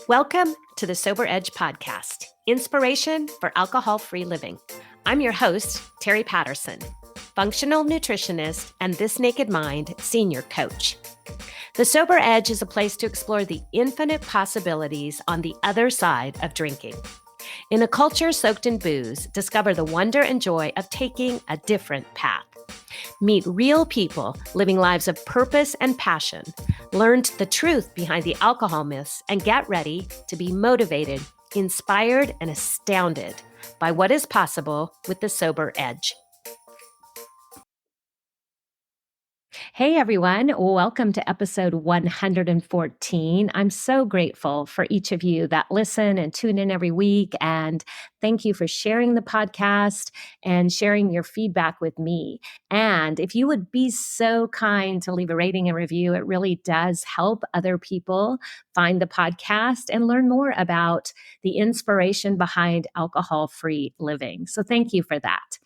Welcome to the Sober Edge podcast, inspiration for alcohol-free living. I'm your host, Terry Patterson, functional nutritionist and This Naked Mind senior coach. The Sober Edge is a place to explore the infinite possibilities on the other side of drinking. In a culture soaked in booze, discover the wonder and joy of taking a different path. Meet real people living lives of purpose and passion, learn the truth behind the alcohol myths, and get ready to be motivated, inspired, and astounded by what is possible with the Sober Edge. Hey everyone, welcome to episode 114. I'm so grateful for each of you that listen and tune in every week, and thank you for sharing the podcast and sharing your feedback with me. And if you would be so kind to leave a rating and review, it really does help other people find the podcast and learn more about the inspiration behind alcohol-free living. So thank you for that.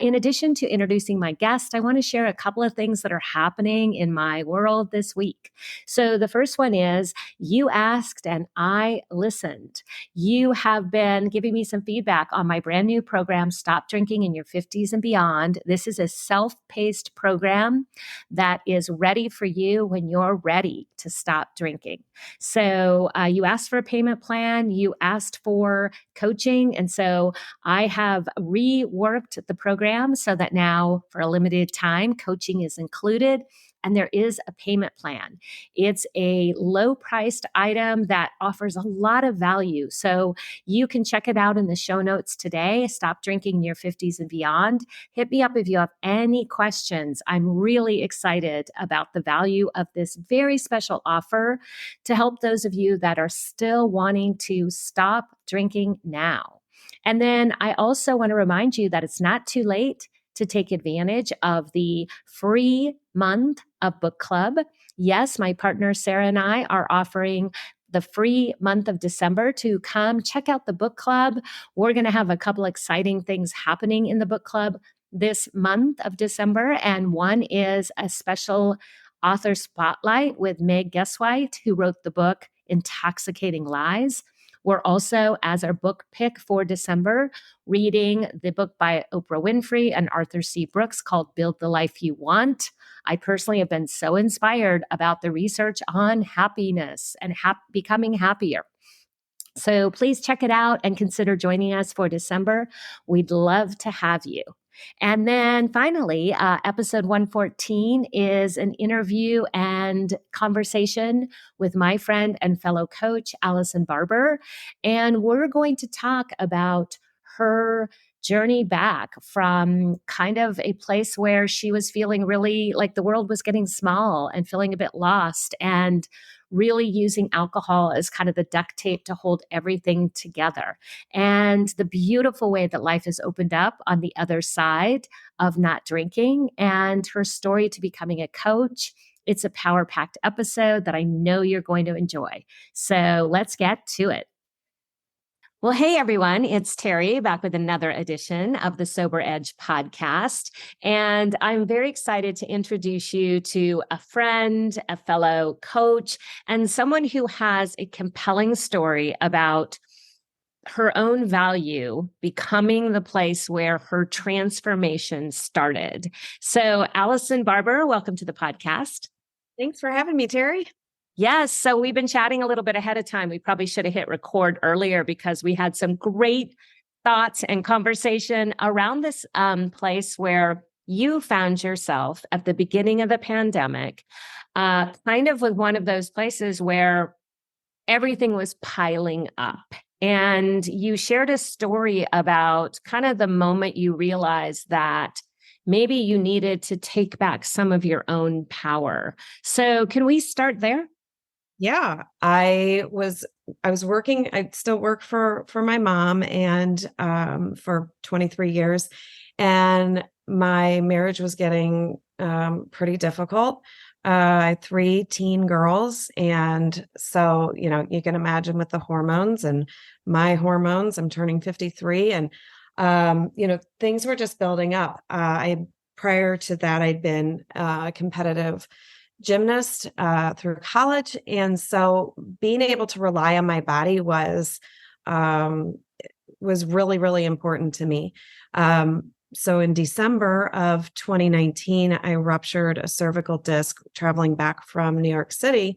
In addition to introducing my guest, I want to share a couple of things that are happening in my world this week. So the first one is you asked and I listened. You have been giving me some feedback on my brand new program, Stop Drinking in Your 50s and Beyond. This is a self-paced program that is ready for you when you're ready to stop drinking. So you asked for a payment plan, you asked for coaching, and so I have reworked the program so that now for a limited time, coaching is included and there is a payment plan. It's a low-priced item that offers a lot of value. So you can check it out in the show notes today. Stop Drinking in Your 50s and Beyond. Hit me up if you have any questions. I'm really excited about the value of this very special offer to help those of you that are still wanting to stop drinking now. And then I also want to remind you that it's not too late to take advantage of the free month of book club. Yes, my partner Sarah and I are offering the free month of December to come check out the book club. We're going to have a couple exciting things happening in the book club this month of December. And one is a special author spotlight with Meg Guesswhite, who wrote the book Intoxicating Lies. We're also, as our book pick for December, reading the book by Oprah Winfrey and Arthur C. Brooks called Build the Life You Want. I personally have been so inspired about the research on happiness and becoming happier. So please check it out and consider joining us for December. We'd love to have you. And then finally, episode 114 is an interview and conversation with my friend and fellow coach, Allison Barber. And we're going to talk about her journey back from kind of a place where she was feeling really like the world was getting small and feeling a bit lost, and really using alcohol as kind of the duct tape to hold everything together. And the beautiful way that life has opened up on the other side of not drinking, and her story to becoming a coach. It's a power-packed episode that I know you're going to enjoy. So let's get to it. Well, hey everyone, it's Terry back with another edition of the Sober Edge podcast. And I'm very excited to introduce you to a friend, a fellow coach, and someone who has a compelling story about her own value becoming the place where her transformation started. So, Allison Barber, welcome to the podcast. Thanks for having me, Terry. Yes. So we've been chatting a little bit ahead of time. We probably should have hit record earlier because we had some great thoughts and conversation around this place where you found yourself at the beginning of the pandemic, kind of with one of those places where everything was piling up. And you shared a story about kind of the moment you realized that maybe you needed to take back some of your own power. So can we start there? Yeah, I was working. I still work for my mom and for 23 years, and my marriage was getting pretty difficult. I had 3 teen girls, and so you can imagine with the hormones and my hormones. I'm turning 53, and things were just building up. Prior to that, I'd been a competitive gymnast through college. And so being able to rely on my body um, was really, really important to me. So in December of 2019, I ruptured a cervical disc traveling back from New York City.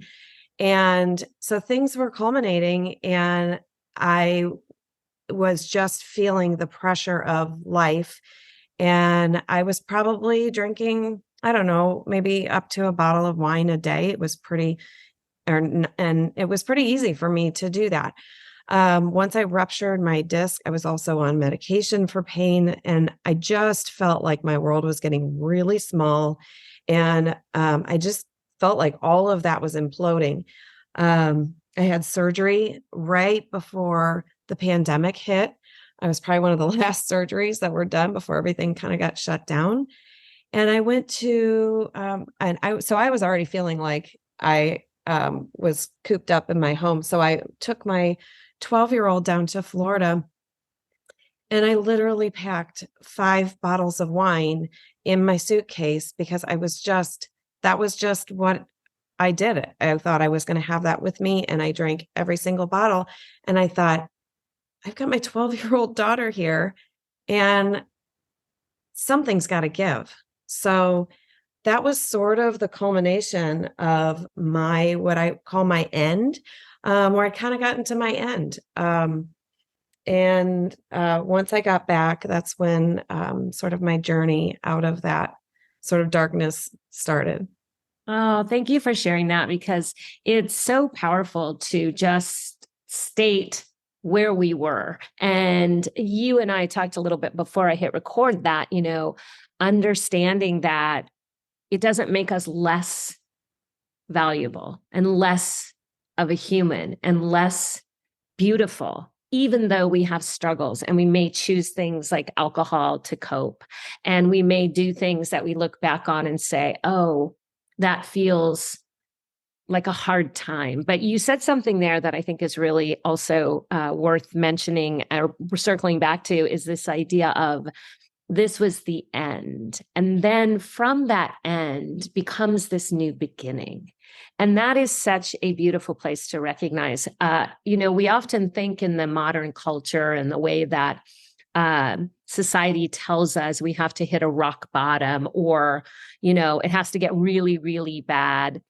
And so things were culminating, and I was just feeling the pressure of life. And I was probably drinking, I don't know, maybe up to a bottle of wine a day. It was and it was pretty easy for me to do that. Once I ruptured my disc, I was also on medication for pain, and I just felt like my world was getting really small. And I just felt like all of that was imploding. I had surgery right before the pandemic hit. I was probably one of the last surgeries that were done before everything kind of got shut down. And I went to, so I was already feeling like I was cooped up in my home. So I took my 12-year-old down to Florida, and I literally packed 5 bottles of wine in my suitcase because that was just what I did. I thought I was going to have that with me. And I drank every single bottle. And I thought, I've got my 12-year-old daughter here, and something's got to give. So that was sort of the culmination of my, what I call my end, where I kind of got into my end. And once I got back, that's when sort of my journey out of that sort of darkness started. Oh, thank you for sharing that, because it's so powerful to just state where we were. And you and I talked a little bit before I hit record that, understanding that it doesn't make us less valuable and less of a human and less beautiful, even though we have struggles and we may choose things like alcohol to cope. And we may do things that we look back on and say, oh, that feels like a hard time. But you said something there that I think is really also worth mentioning or circling back to, is this idea of this was the end. And then from that end becomes this new beginning. And that is such a beautiful place to recognize. We often think in the modern culture and the way that society tells us we have to hit a rock bottom, or, it has to get really, really bad.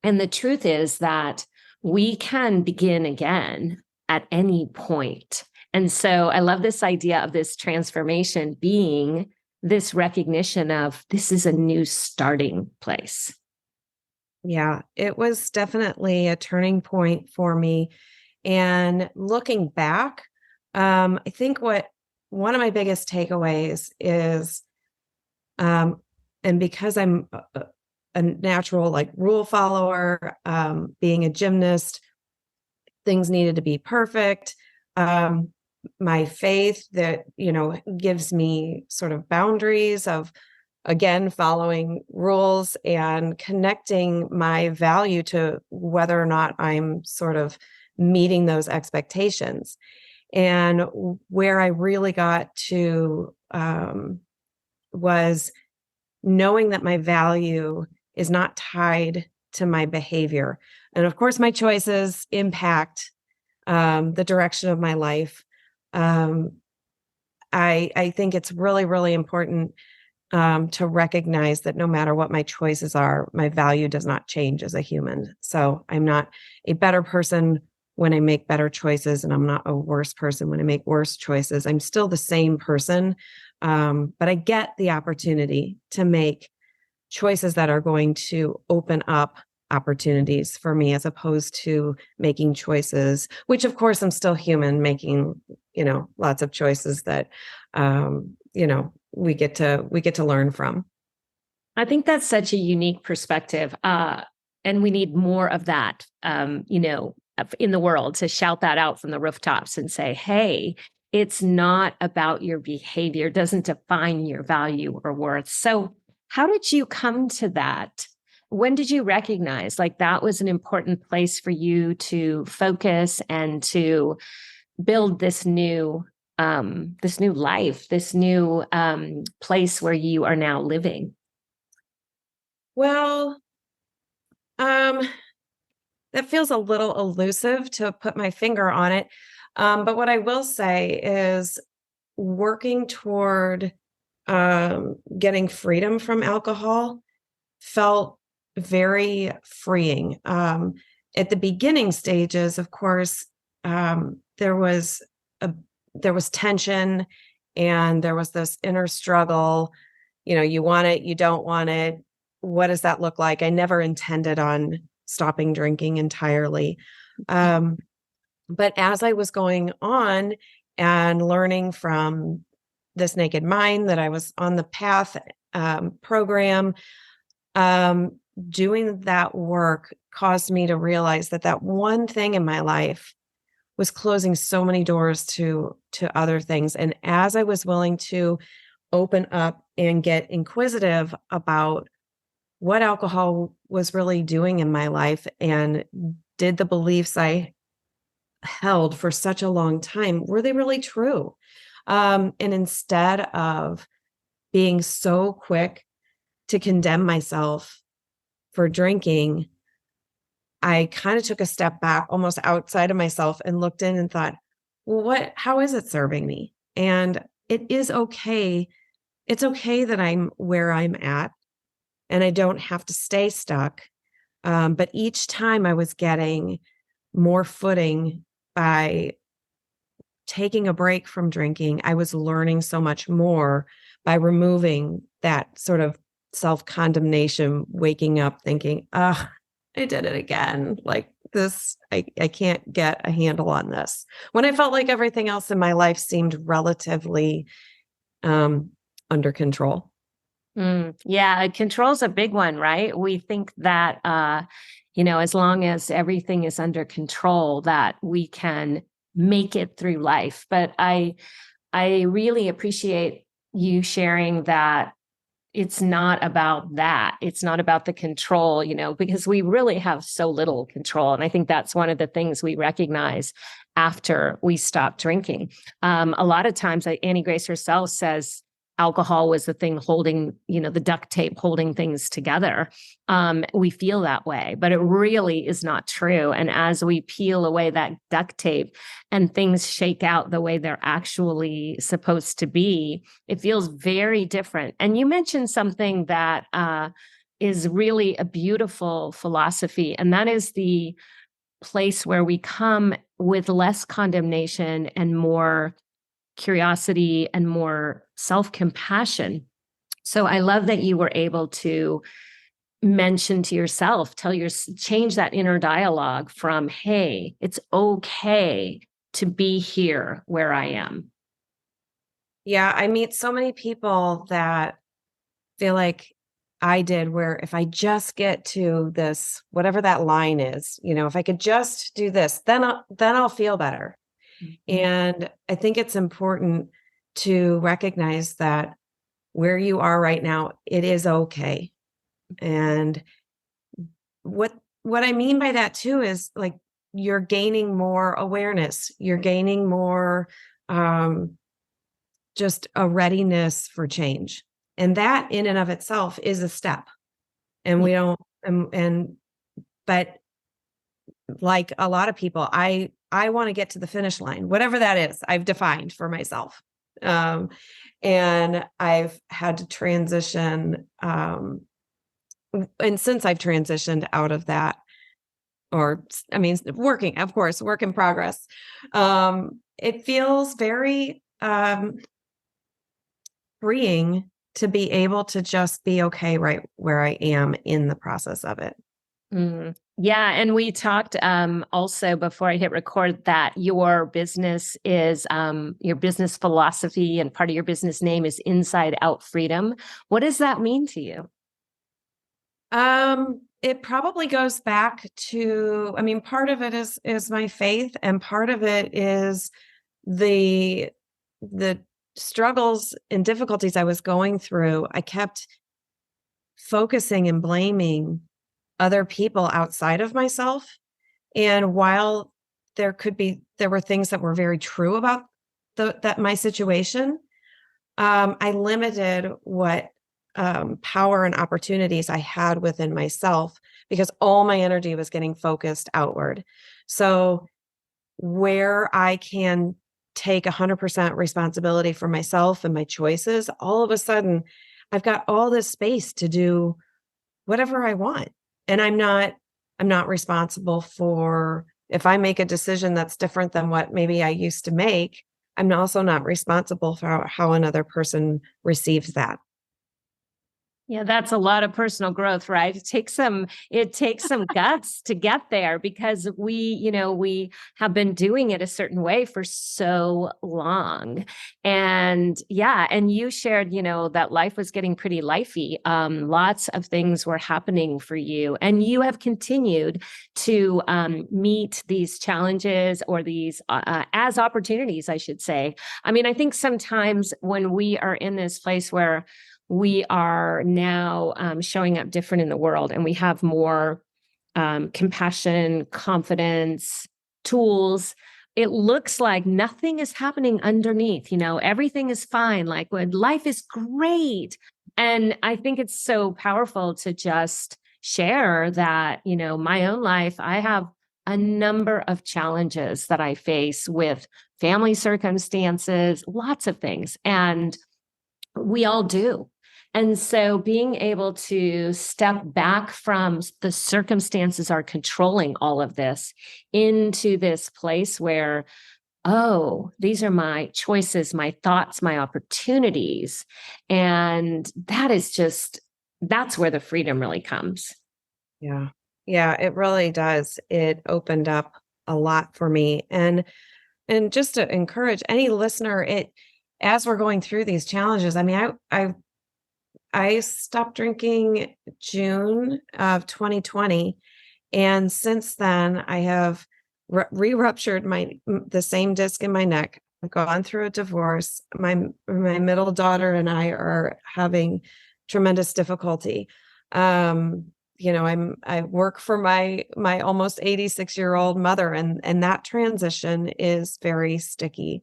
And the truth is that we can begin again at any point. And so I love this idea of this transformation being this recognition of this is a new starting place. Yeah, it was definitely a turning point for me. And looking back, I think what one of my biggest takeaways is, um, and because I'm a natural like rule follower, being a gymnast, things needed to be perfect. Um, my faith that, gives me sort of boundaries of, again, following rules and connecting my value to whether or not I'm sort of meeting those expectations. And where I really got to was knowing that my value is not tied to my behavior. And of course, my choices impact the direction of my life. Um, I think it's really, really important to recognize that no matter what my choices are, my value does not change as a human. So I'm not a better person when I make better choices, and I'm not a worse person when I make worse choices. I'm still the same person, but I get the opportunity to make choices that are going to open up opportunities for me, as opposed to making choices, which of course I'm still human, making, lots of choices that, we get to learn from. I think that's such a unique perspective. And we need more of that, in the world, to shout that out from the rooftops and say, hey, it's not about your behavior, it doesn't define your value or worth. So, how did you come to that? When did you recognize like that was an important place for you to focus and to build this new life, this new place where you are now living? Well, Um, that feels a little elusive to put my finger on it. But what I will say is working toward getting freedom from alcohol felt very freeing. At the beginning stages, of course, a there was tension and there was this inner struggle. You know, you want it, you don't want it. What does that look like? I never intended on stopping drinking entirely. Um, but as I was going on and learning from this Naked Mind that I was on the path program, um, doing that work caused me to realize that that one thing in my life was closing so many doors to other things. And as I was willing to open up and get inquisitive about what alcohol was really doing in my life and did the beliefs I held for such a long time, were they really true? And instead of being so quick to condemn myself for drinking, I kind of took a step back, almost outside of myself, and looked in and thought, well, how is it serving me? And it is okay. It's okay that I'm where I'm at and I don't have to stay stuck. But each time I was getting more footing by taking a break from drinking, I was learning so much more by removing that sort of self condemnation, waking up thinking, oh, I did it again. Like this, I can't get a handle on this. When I felt like everything else in my life seemed relatively um, under control. Yeah, control's a big one, right? We think that as long as everything is under control, that we can make it through life. But I really appreciate you sharing that it's not about that. It's not about the control, because we really have so little control. And I think that's one of the things we recognize after we stop drinking. A lot of times, Annie Grace herself says alcohol was the thing holding, the duct tape holding things together. We feel that way, but it really is not true. And as we peel away that duct tape and things shake out the way they're actually supposed to be, it feels very different. And you mentioned something that is really a beautiful philosophy, and that is the place where we come with less condemnation and more curiosity and more self-compassion. So I love that you were able to mention to yourself, change that inner dialogue from, hey, it's okay to be here where I am. Yeah, I meet so many people that feel like I did, where if I just get to this, whatever that line is, if I could just do this, then I'll feel better. And I think it's important to recognize that where you are right now, it is okay. And what I mean by that too is like you're gaining more awareness, you're gaining more um, just a readiness for change. And that in and of itself is a step. And we don't and but like a lot of people, I want to get to the finish line, whatever that is, I've defined for myself. Um, and I've had to transition. And since I've transitioned out of that, or I mean, working, of course, work in progress, it feels very freeing to be able to just be okay right where I am in the process of it. Yeah, and we talked also before I hit record that your business is your business philosophy and part of your business name is Inside Out Freedom. What does that mean to you? It probably goes back to, I mean, part of it is my faith, and part of it is the the struggles and difficulties I was going through. I kept focusing and blaming other people outside of myself. And while there were things that were very true about that my situation, I limited what power and opportunities I had within myself because all my energy was getting focused outward. So where I can take 100% responsibility for myself and my choices, all of a sudden I've got all this space to do whatever I want. And I'm not responsible for if I make a decision that's different than what maybe I used to make. I'm also not responsible for how another person receives that. Yeah, that's a lot of personal growth, right? It takes some guts to get there because we have been doing it a certain way for so long. And yeah, and you shared, that life was getting pretty lifey. Lots of things were happening for you, and you have continued to meet these challenges or these as opportunities, I should say. I mean, I think sometimes when we are in this place where we are now showing up different in the world and we have more compassion, confidence, tools. It looks like nothing is happening underneath, everything is fine. Like when life is great. And I think it's so powerful to just share that, my own life, I have a number of challenges that I face with family circumstances, lots of things. And we all do. And so being able to step back from the circumstances are controlling all of this into this place where, oh, these are my choices, my thoughts, my opportunities. And that's where the freedom really comes. Yeah. Yeah, it really does. It opened up a lot for me. And just to encourage any listener, it as we're going through these challenges, I mean, I stopped drinking June of 2020, and since then I have re-ruptured the same disc in my neck. I've gone through a divorce. My middle daughter and I are having tremendous difficulty. I work for my almost 86-year-old mother, and that transition is very sticky.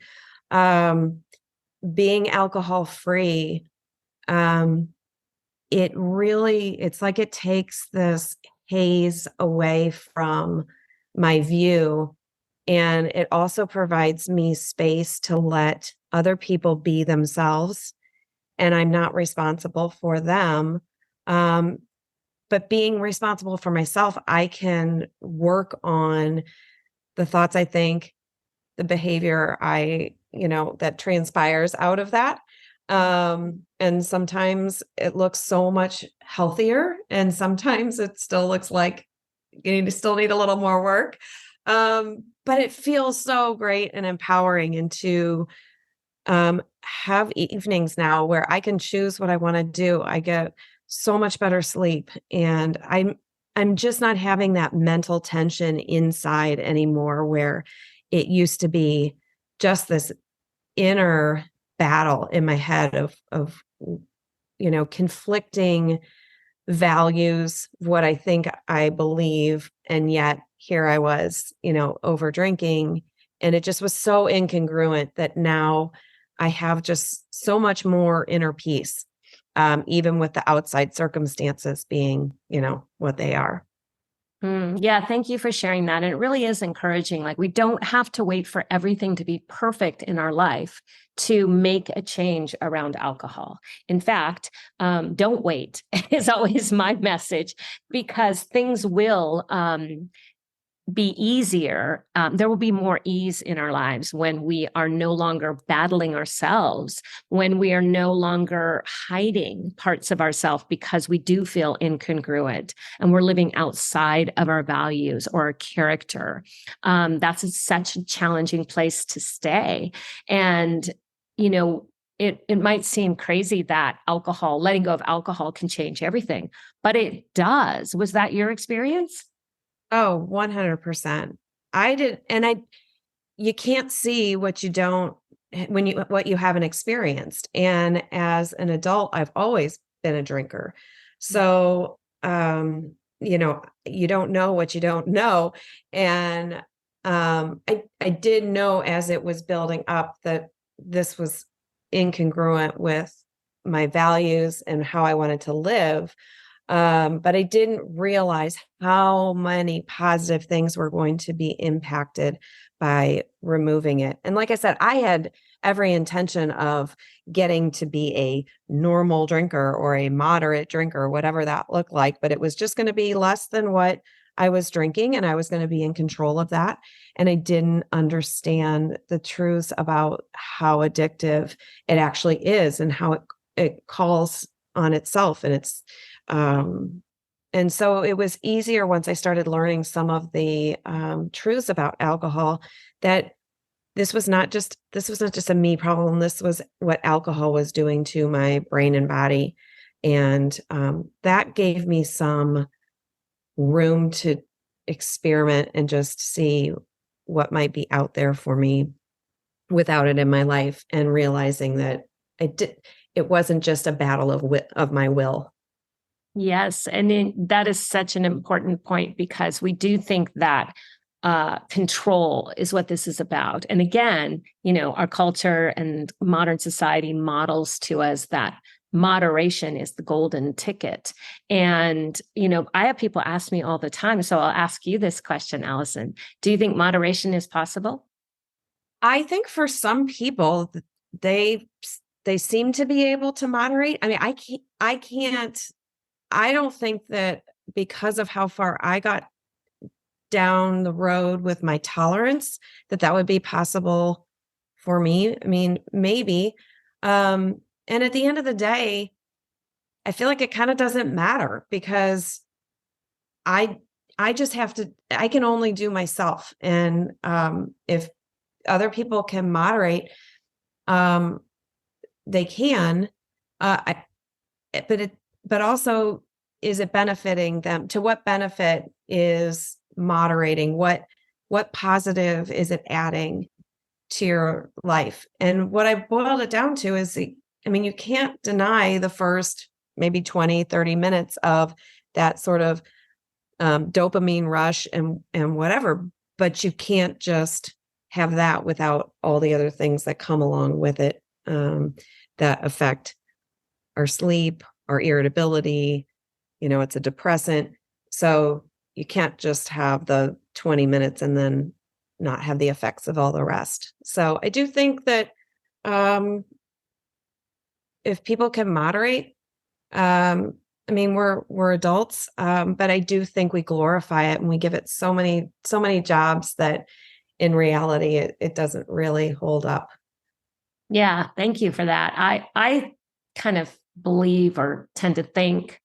Um, Being alcohol free, um, it's like it takes this haze away from my view. And it also provides me space to let other people be themselves. And I'm not responsible for them. Um, but being responsible for myself, I can work on the thoughts I think, the behavior that transpires out of that. And sometimes it looks so much healthier, and sometimes it still looks like still need a little more work. But it feels so great and empowering, and to have evenings now where I can choose what I want to do. I get so much better sleep, and I'm just not having that mental tension inside anymore, where it used to be just this inner battle in my head of conflicting values, what I think I believe, and yet here I was, over drinking, and it just was so incongruent that now I have just so much more inner peace, even with the outside circumstances being, what they are. Yeah, thank you for sharing that. And it really is encouraging. Like, we don't have to wait for everything to be perfect in our life to make a change around alcohol. In fact, don't wait is always my message, because things will be easier. There will be more ease in our lives when we are no longer battling ourselves, when we are no longer hiding parts of ourselves because we do feel incongruent and we're living outside of our values or our character. Such a challenging place to stay. And, it might seem crazy that letting go of alcohol can change everything, but it does. Was that your experience? Oh, 100%. I did. And you can't see what you don't, what you haven't experienced. And as an adult, I've always been a drinker. So, you don't know what you don't know. And, I did know as it was building up that this was incongruent with my values and how I wanted to live. But I didn't realize how many positive things were going to be impacted by removing it. And like I said, I had every intention of getting to be a normal drinker or a moderate drinker, whatever that looked like, but it was just going to be less than what I was drinking, and I was going to be in control of that. And I didn't understand the truth about how addictive it actually is and how it calls on itself. Um, and so it was easier once I started learning some of the truths about alcohol, that this was not just a me problem. This was what alcohol was doing to my brain and body. And that gave me some room to experiment and just see what might be out there for me without it in my life, and realizing that it wasn't just a battle of my will. Yes. And that is such an important point because we do think that control is what this is about. And again, our culture and modern society models to us that moderation is the golden ticket. And, I have people ask me all the time. So I'll ask you this question, Allison. Do you think moderation is possible? I think for some people, they they seem to be able to moderate. I mean, I can't I don't think that, because of how far I got down the road with my tolerance, that that would be possible for me. I mean, maybe. And at the end of the day, I feel like it kind of doesn't matter, because I I just have to I can only do myself. And if other people can moderate, um they can. But also, is it benefiting them? To what benefit is moderating? What positive is it adding to your life? And what I boiled it down to is, I mean, you can't deny the first maybe 20-30 minutes of that sort of dopamine rush and whatever, but you can't just have that without all the other things that come along with it, that affect our sleep, our irritability. It's a depressant. So you can't just have the 20 minutes and then not have the effects of all the rest. So I do think that, um, if people can moderate, I mean, we're adults, but I do think we glorify it and we give it so many jobs that in reality it doesn't really hold up. Yeah, thank you for that. I kind of believe or tend to think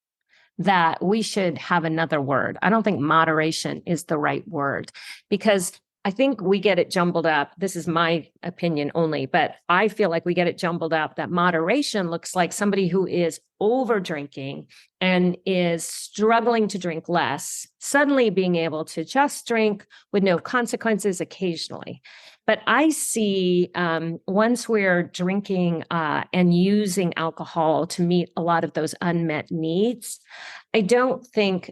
that we should have another word. I don't think moderation is the right word because I think we get it jumbled up. This is my opinion only, but I feel like we get it jumbled up that moderation looks like somebody who is over drinking and is struggling to drink less, suddenly being able to just drink with no consequences occasionally. But I see once we're drinking and using alcohol to meet a lot of those unmet needs, I don't think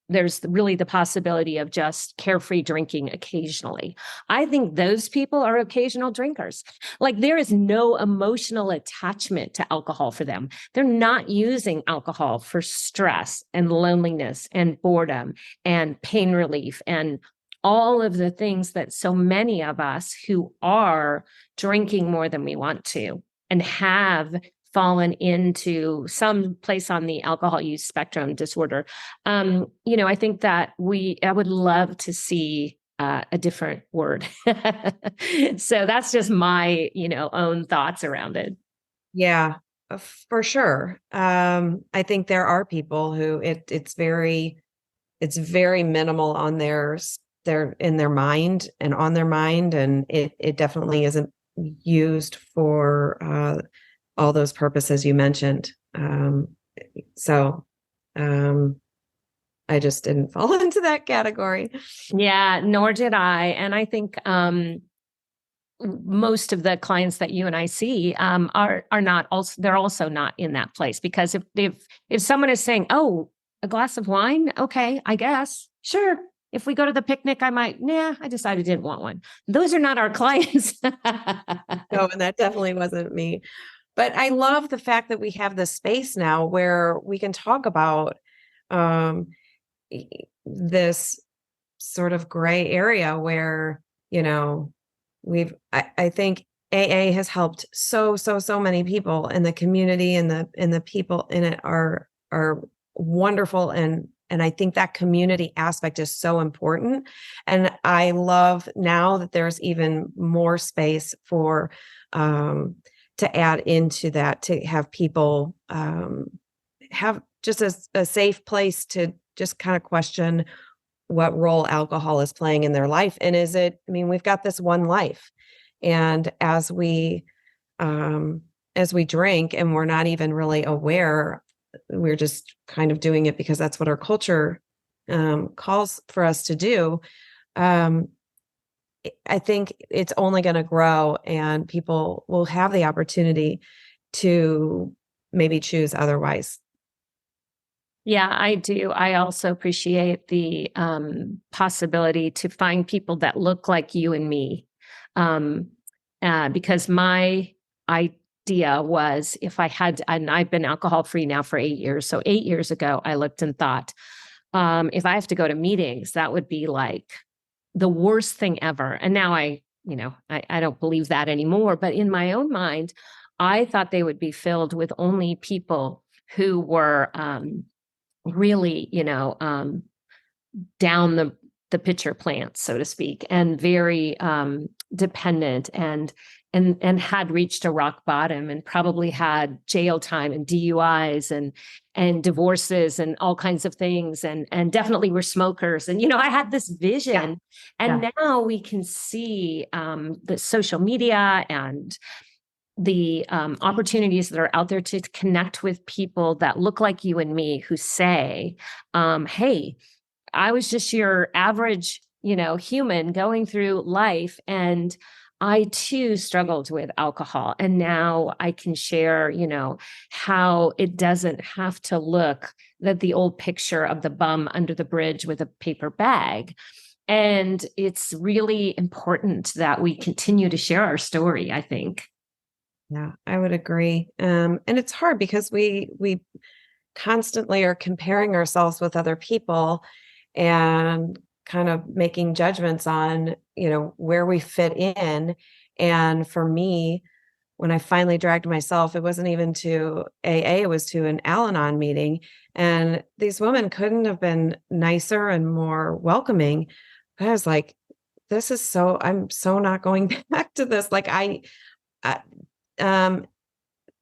there's really the possibility of just carefree drinking occasionally. I think those people are occasional drinkers. Like there is no emotional attachment to alcohol for them. They're not using alcohol for stress and loneliness and boredom and pain relief and all of the things that so many of us who are drinking more than we want to and have fallen into some place on the alcohol use spectrum disorder. I think that I would love to see a different word. So that's just my, own thoughts around it. Yeah, for sure. I think there are people who it's very minimal on their in their mind and on their mind, and it definitely isn't used for all those purposes you mentioned. So I just didn't fall into that category. Yeah, nor did I. And I think most of the clients that you and I see are not also they're also not in that place because if someone is saying, "Oh, a glass of wine, okay, I guess, sure." If we go to the picnic, I might, nah, I decided I didn't want one. Those are not our clients. No, and that definitely wasn't me. But I love the fact that we have this space now where we can talk about um, this sort of gray area where, you know, I think AA has helped so many people, and the community and the people in it are wonderful. And I think that community aspect is so important. And I love now that there's even more space for um to add into that, to have people have just a safe place to just kind of question what role alcohol is playing in their life. And is it, I mean, we've got this one life. And um, as we drink and we're not even really aware, we're just kind of doing it because that's what our culture calls for us to do. Um, I think it's only going to grow, and people will have the opportunity to maybe choose otherwise. Yeah, I do. I also appreciate the possibility to find people that look like you and me. Um, because my idea was, if I had, and I've been alcohol free now for 8 years. So 8 years ago, I looked and thought, if I have to go to meetings, that would be like the worst thing ever. And now I don't believe that anymore. But in my own mind, I thought they would be filled with only people who were really, down the pitcher plant, so to speak, and very dependent, and had reached a rock bottom, and probably had jail time and DUIs and divorces and all kinds of things, and definitely were smokers. And I had this Yeah. vision, Yeah. and now we can see the social media and the opportunities that are out there to connect with people that look like you and me, who say, hey, I was just your average, human going through life. And I too struggled with alcohol. And now I can share, how it doesn't have to look that the old picture of the bum under the bridge with a paper bag. And it's really important that we continue to share our story, I think. Yeah, I would agree. And it's hard because we constantly are comparing ourselves with other people and kind of making judgments on, where we fit in. And for me, when I finally dragged myself, it wasn't even to AA, it was to an Al-Anon meeting. And these women couldn't have been nicer and more welcoming. But I was like, I'm so not going back to this. Like I um,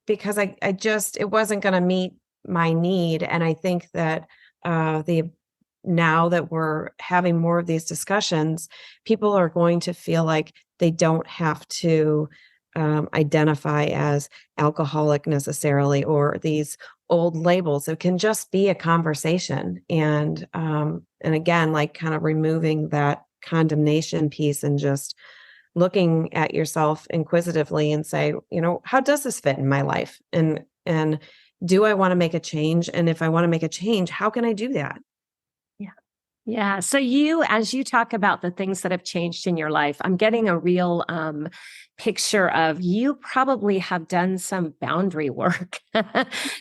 because I just, it wasn't going to meet my need. And I think that the now that we're having more of these discussions, people are going to feel like they don't have to identify as alcoholic necessarily, or these old labels. It can just be a conversation. And again, like kind of removing that condemnation piece and just looking at yourself inquisitively and say, how does this fit in my life? And do I want to make a change? And if I want to make a change, how can I do that? Yeah. So as you talk about the things that have changed in your life, I'm getting a real picture of, you probably have done some boundary work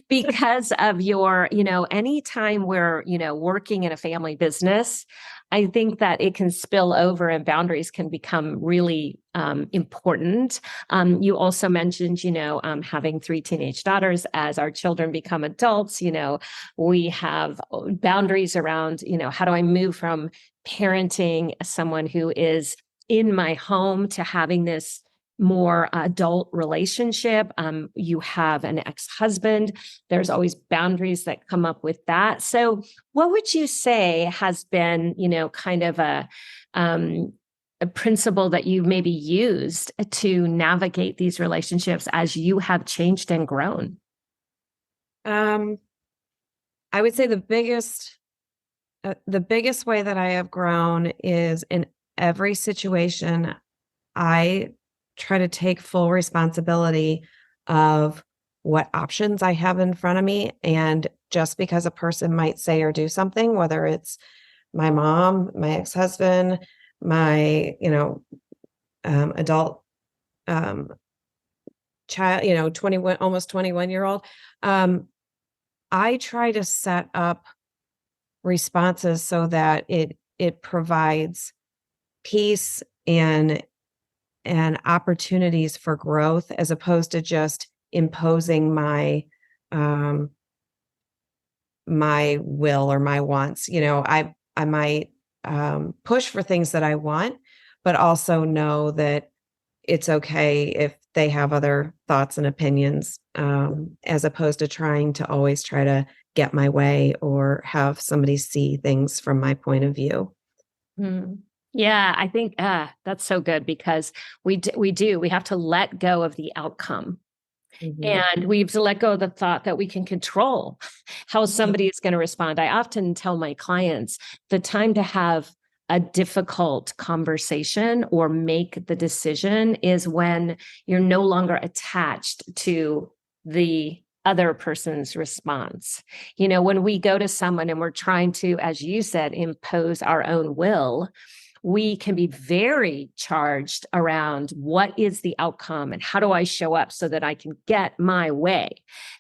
because of your, anytime we're, working in a family business, I think that it can spill over and boundaries can become really important. You also mentioned, having three teenage daughters. As our children become adults, we have boundaries around, how do I move from parenting someone who is in my home to having this more adult relationship. You have an ex-husband. There's always boundaries that come up with that. So what would you say has been, kind of a principle that you've maybe used to navigate these relationships as you have changed and grown? Um, I would say the biggest way that I have grown is in every situation, I try to take full responsibility of what options I have in front of me. And just because a person might say or do something, whether it's my mom, my ex-husband, my, adult um, child, 21, almost 21-year-old, um, I try to set up responses so that it provides peace and opportunities for growth as opposed to just imposing um my will or my wants. I might push for things that I want, but also know that it's okay if they have other thoughts and opinions, as opposed to trying to always try to get my way or have somebody see things from my point of view. Mm. Yeah, I think that's so good because we have to let go of the outcome. Mhm. And we have to let go of the thought that we can control how somebody is going to respond. I often tell my clients the time to have a difficult conversation or make the decision is when you're no longer attached to the other person's response. When we go to someone and we're trying to, as you said, impose our own will, we can be very charged around what is the outcome and how do I show up so that I can get my way.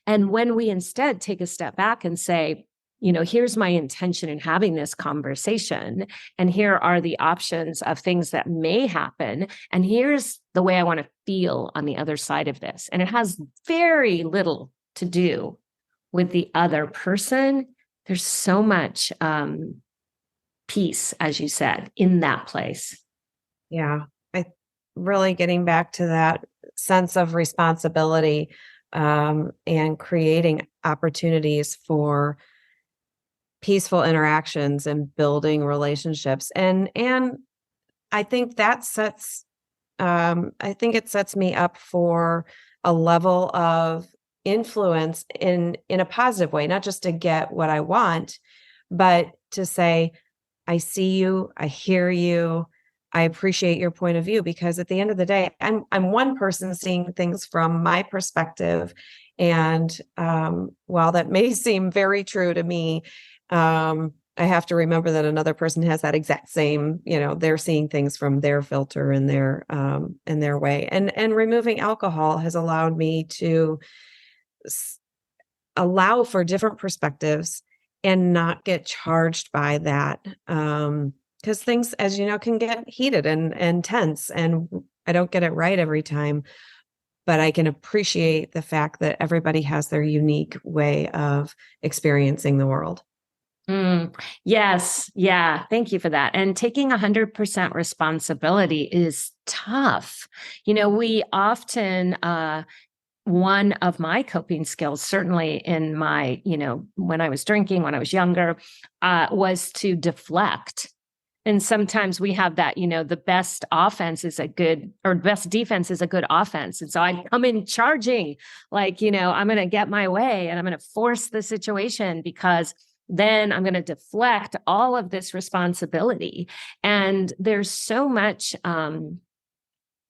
And when we instead take a step back and say, here's my intention in having this conversation, and here are the options of things that may happen, and here's the way I want to feel on the other side of this. And it has very little to do with the other person. There's so much peace, as you said, in that place. Yeah. I really getting back to that sense of responsibility, and creating opportunities for peaceful interactions and building relationships. And I think that sets I think it sets me up for a level of influence in a positive way, not just to get what I want, but to say, I see you, I hear you, I appreciate your point of view, because at the end of the day, I'm one person seeing things from my perspective. And while that may seem very true to me, I have to remember that another person has that exact same, they're seeing things from their filter and their way. And removing alcohol has allowed me to allow for different perspectives and not get charged by that. Because things, as you know, can get heated and tense, and I don't get it right every time, but I can appreciate the fact that everybody has their unique way of experiencing the world. Mm, yes. Yeah. Thank you for that. And taking 100% responsibility is tough. We often, one of my coping skills, certainly in my, when I was drinking, when I was younger, was to deflect. And sometimes we have that, the best offense is a good, or best defense is a good offense. And so I come in charging, like, I'm going to get my way and I'm going to force the situation because then I'm going to deflect all of this responsibility. And there's so much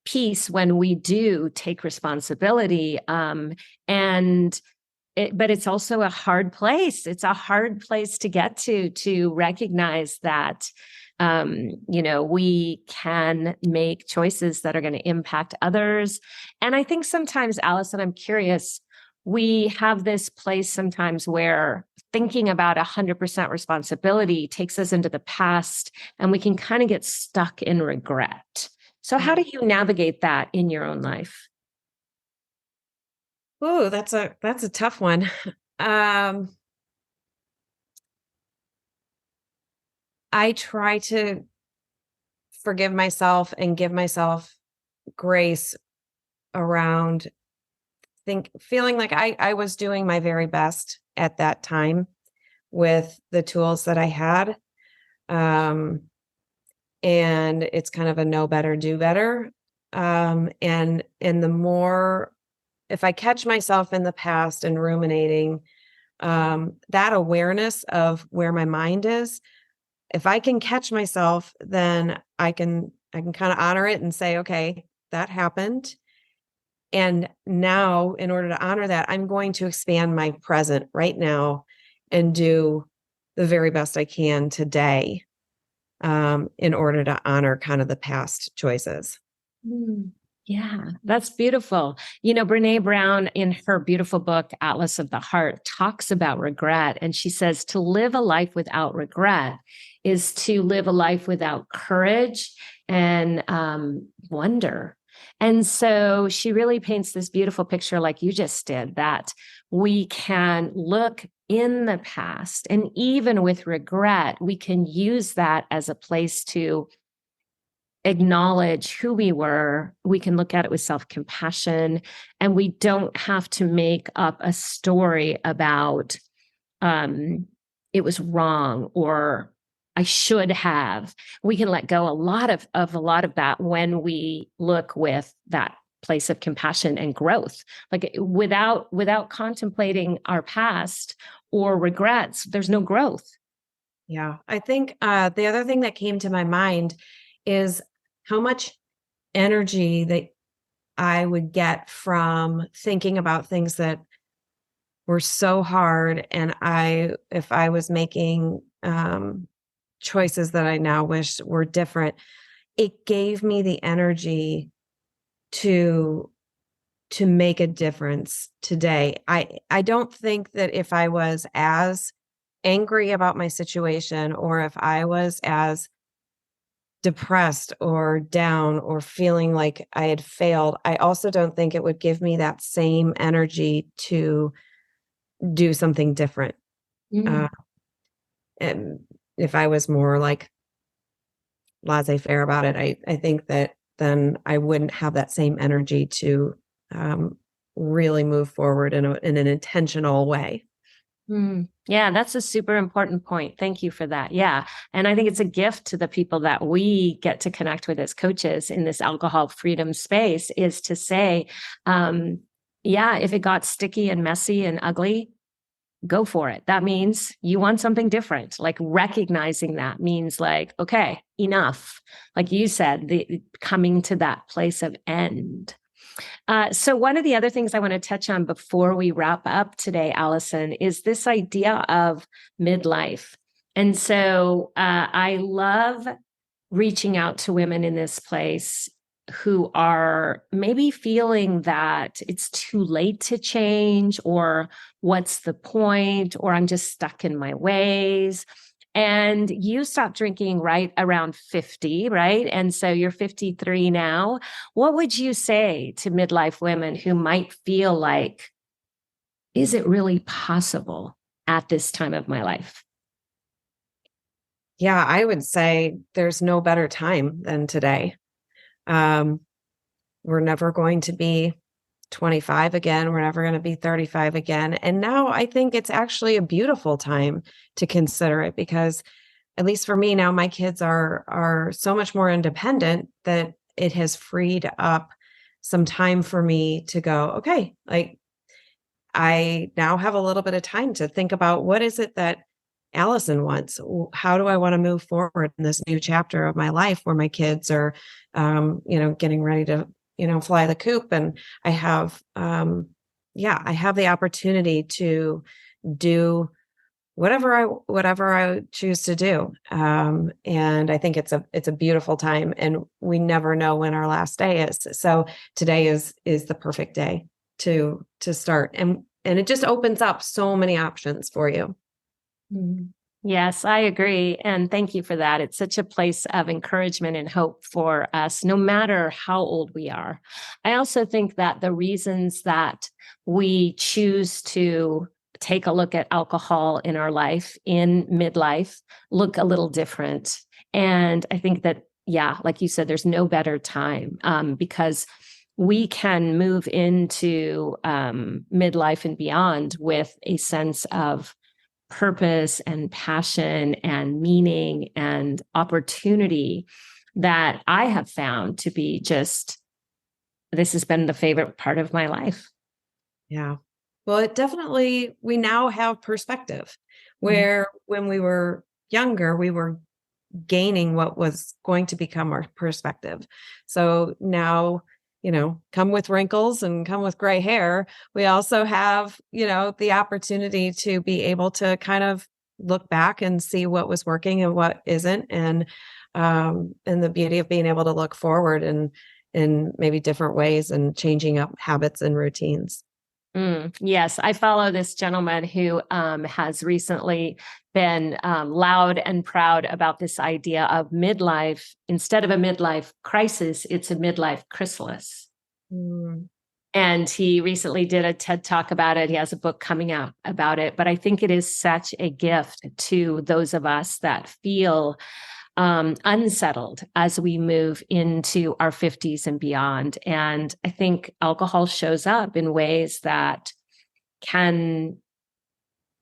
peace when we do take responsibility. And but it's also a hard place. It's a hard place to get to recognize that, we can make choices that are going to impact others. And I think sometimes, Allison, I'm curious, we have this place sometimes where thinking about 100% responsibility takes us into the past and we can kind of get stuck in regret. So how do you navigate that in your own life? Ooh, that's a tough one. Um, I try to forgive myself and give myself grace around feeling like I was doing my very best at that time with the tools that I had. Um, and it's kind of a know better, do better. And the more, if I catch myself in the past and ruminating, that awareness of where my mind is, if I can catch myself, then I can kind of honor it and say, okay, that happened. And now, in order to honor that, I'm going to expand my present right now and do the very best I can today, in order to honor kind of the past choices. Mm. Yeah, that's beautiful. Brene Brown, in her beautiful book, Atlas of the Heart, talks about regret. And she says to live a life without regret is to live a life without courage and wonder. And so she really paints this beautiful picture, like you just did, that we can look in the past. And even with regret, we can use that as a place to acknowledge who we were. We can look at it with self compassion, and we don't have to make up a story about um, it was wrong or I should have. We can let go a lot of that when we look with that place of compassion and growth. Like without contemplating our past or regrets, there's no growth. Yeah. I think the other thing that came to my mind is how much energy that I would get from thinking about things that were so hard. And if I was making choices that I now wish were different, it gave me the energy to make a difference today. I don't think that if I was as angry about my situation, or if I was as depressed or down or feeling like I had failed, I also don't think it would give me that same energy to do something different. Uh, Mm. and if I was more like laissez-faire about it, I think that then I wouldn't have that same energy to um, really move forward in an intentional way. Mm. Yeah, that's a super important point. Thank you for that. Yeah. And I think it's a gift to the people that we get to connect with as coaches in this alcohol freedom space is to say, yeah, if it got sticky and messy and ugly, go for it. That means you want something different. Like recognizing that means like, okay, enough. Like you said, the coming to that place of end. So, one of the other things I want to touch on before we wrap up today, Allison, is this idea of midlife. And so, I love reaching out to women in this place who are maybe feeling that it's too late to change, or what's the point, or I'm just stuck in my ways. And you stopped drinking right around 50, right? And so you're 53 now. What would you say to midlife women who might feel like, is it really possible at this time of my life? Yeah, I would say there's no better time than today. Um, we're never going to be 25 again. We're never going to be 35 again. And now I think it's actually a beautiful time to consider it, because at least for me now, my kids are so much more independent that it has freed up some time for me to go, okay, like I now have a little bit of time to think about what is it that Allison wants? How do I want to move forward in this new chapter of my life where my kids are, getting ready to, fly the coop, and I have, I have the opportunity to do whatever I choose to do. And I think it's a beautiful time, and we never know when our last day is. So today is the perfect day to start, and it just opens up so many options for you. Mhm. Yes, I agree. And thank you for that. It's such a place of encouragement and hope for us, no matter how old we are. I also think that the reasons that we choose to take a look at alcohol in our life in midlife look a little different. And I think that, yeah, like you said, there's no better time because we can move into midlife and beyond with a sense of purpose and passion and meaning and opportunity that I have found to be just, this has been the favorite part of my life. Yeah. Well, it definitely, we now have perspective, Mm. where when we were younger, we were gaining what was going to become our perspective. So now, come with wrinkles and come with gray hair, we also have, the opportunity to be able to kind of look back and see what was working and what isn't. And the beauty of being able to look forward in maybe different ways and changing up habits and routines. Yes, I follow this gentleman who has recently been loud and proud about this idea of midlife. Instead of a midlife crisis, it's a midlife chrysalis. Mm. And he recently did a TED talk about it. He has a book coming out about it. But I think it is such a gift to those of us that feel unsettled as we move into our 50s and beyond. And I think alcohol shows up in ways that can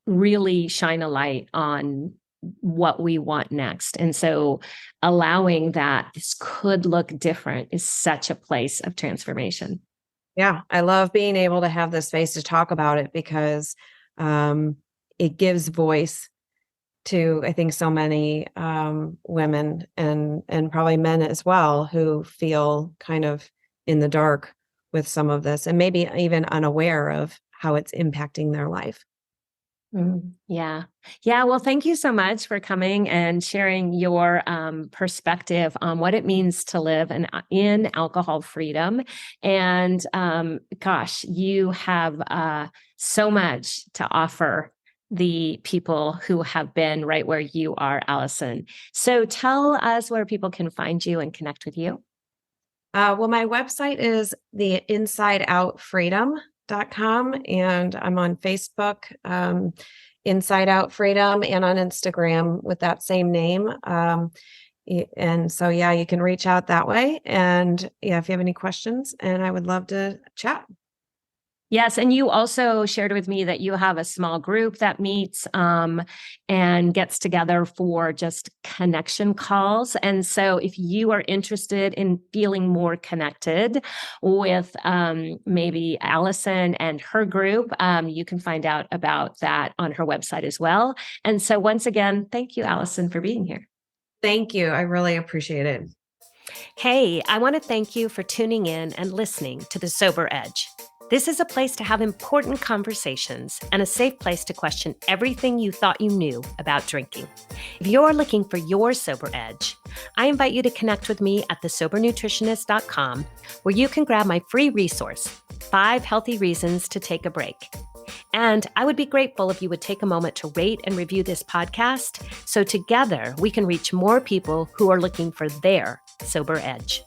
really shine a light on what we want next. And so allowing that this could look different is such a place of transformation. Yeah, I love being able to have the space to talk about it because um, it gives voice to, I think, so many women and probably men as well who feel kind of in the dark with some of this and maybe even unaware of how it's impacting their life. Yeah. Yeah. Well, thank you so much for coming and sharing your perspective on what it means to live in alcohol freedom. And gosh, you have so much to offer the people who have been right where you are, Allison. So tell us where people can find you and connect with you. Well, my website is the insideoutfreedom.com, and I'm on Facebook, Inside Out Freedom, and on Instagram with that same name. And so, yeah, you can reach out that way. And yeah, if you have any questions, and I would love to chat. Yes, and you also shared with me that you have a small group that meets and gets together for just connection calls. And so, if you are interested in feeling more connected with maybe Allison and her group, you can find out about that on her website as well. And so, once again, thank you, Allison, for being here. Thank you. I really appreciate it. Hey, I want to thank you for tuning in and listening to The Sober Edge. This is a place to have important conversations and a safe place to question everything you thought you knew about drinking. If you're looking for your sober edge, I invite you to connect with me at thesobernutritionist.com, where you can grab my free resource, 5 Healthy Reasons to Take a Break. And I would be grateful if you would take a moment to rate and review this podcast so together we can reach more people who are looking for their sober edge.